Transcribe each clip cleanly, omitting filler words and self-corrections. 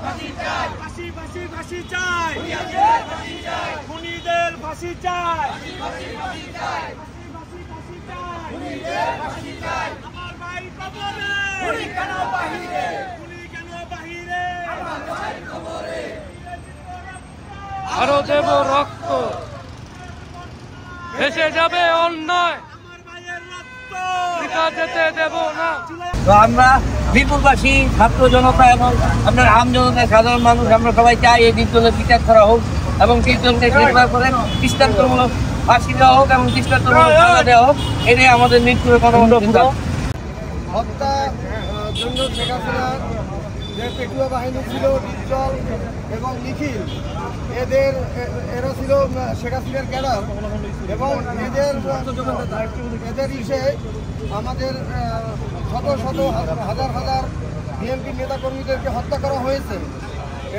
ফাঁসি ফাঁসি ফাঁসি চাই, খুনিদের ফাঁসি চাই, আমার ভাই কবরে, খুনি কেন বাহিরে, আরো দেব রক্ত, ভেসে যাবে অন্যায়, আমার ভাইয়ের রক্ত বৃথা যেতে দেব না। তো আমরা বিপুলবাসী ছাত্র জনতা এবং আপনার আম জনতা সাধারণ মানুষ আমরা সবাই চাই এই নির্দলের বিচার করা হোক এবং নির্দলকে গ্রেফতার করে দৃষ্টান্তমূলক ফাঁসি দেওয়া হোক এবং দৃষ্টান্তমূলক সাজা দেওয়া হোক, এটাই আমাদের মৃত্যুর কথা। হত্যা জন্য শেখ হাসিনার যে পেটুয়া বাহিনী ছিল ডিপজল এবং নিখিল, এরা ছিল শেখ হাসিনার ক্যাডার এবং এদের ইসে আমাদের শত শত হাজার হাজার বিএনপি নেতাকর্মীদেরকে হত্যা করা হয়েছে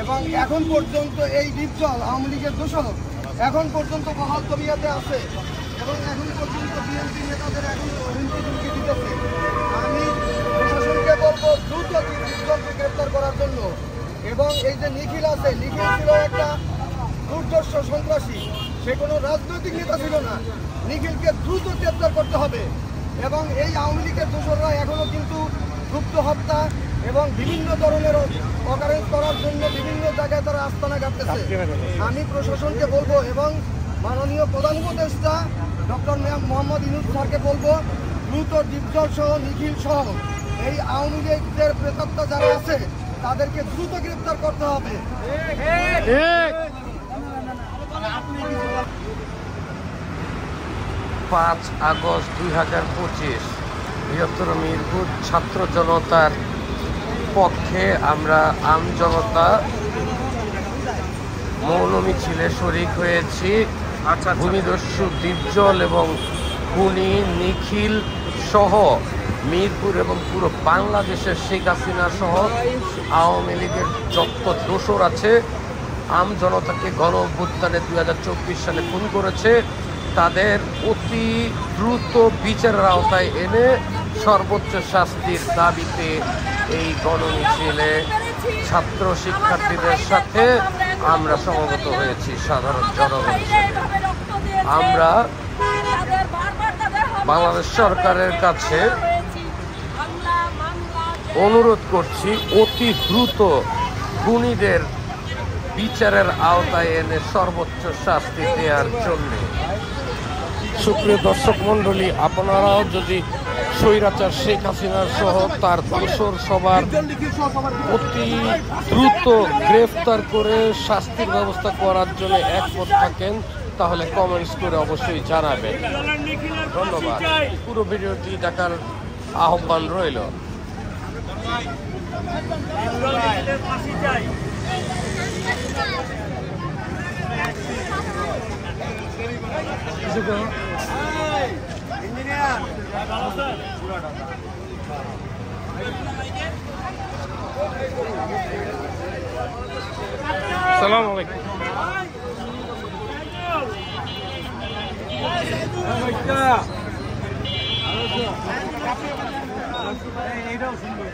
এবং এখন পর্যন্ত এই ডিপজল আওয়ামী লীগের দোষক এখন পর্যন্ত বহাল তবিয়াতে আছে এবং এখন পর্যন্ত বিএনপি নেতাদের এখন হুমকি দিতেছে। আমি প্রশাসনকে বলবো দ্রুত ডিপজলকে গ্রেপ্তার করার জন্য এবং এই যে নিখিল আছে, নিখিল ছিল একটা দুর্ধর্ষ সন্ত্রাসী, সে কোনো রাজনৈতিক নেতা ছিল না। নিখিলকে দ্রুত গ্রেপ্তার করতে হবে এবং এই আওয়ামী লীগের দোসররা এখনও কিন্তু গুপ্ত হত্যা এবং বিভিন্ন ধরনের অকারেন্স করার জন্য বিভিন্ন জায়গায় তারা আস্তানা গাড়তেছে। আমি প্রশাসনকে বলবো এবং মাননীয় প্রধান উপদেষ্টা ডক্টর মোহাম্মদ ইউনূস স্যারকে বলবো দ্রুত ডিপজল সহ নিখিল সহ এই আওয়ামী লীগের প্রেতাত্মা যারা আছে তাদেরকে দ্রুত গ্রেপ্তার করতে হবে। 5 আগস্ট 2025 বৃহত্তর মিরপুর ছাত্র জনতার পক্ষে আমরা আম জনতা মৌন মিছিলে শরিক হয়েছি। ভূমিদস্যু ডিপজল এবং খুনি নিখিল সহ মিরপুর এবং পুরো বাংলাদেশের শেখ হাসিনা সহ আওয়ামী লীগের যত দোসর আছে আম জনতাকে গণ অভ্যুত্থানে 2024 সালে খুন করেছে, তাদের অতি দ্রুত বিচারের আওতায় এনে সর্বোচ্চ শাস্তির দাবিতে এই গণমিছিলে ছাত্র শিক্ষার্থীদের সাথে আমরা সমবেত হয়েছি। সাধারণ জনগণ আমরা বাংলাদেশ সরকারের কাছে অনুরোধ করছি অতি দ্রুত খুনিদের বিচারের আওতায় এনে সর্বোচ্চ শাস্তি দেওয়ার জন্য। সুপ্রিয় দর্শক মণ্ডলী, আপনারাও যদি স্বৈরাচার শেখ হাসিনার সহ তার দোসর সবার অতি দ্রুত গ্রেফতার করে শাস্তির ব্যবস্থা করার জন্য একমত থাকেন তাহলে কমেন্টস করে অবশ্যই জানাবেন। ধন্যবাদ। পুরো ভিডিওটি দেখার আহ্বান রইল। ফাঁসি চাই, ইঞ্জিনিয়ার আসসালামু আলাইকুম। এইটাও শুনবো।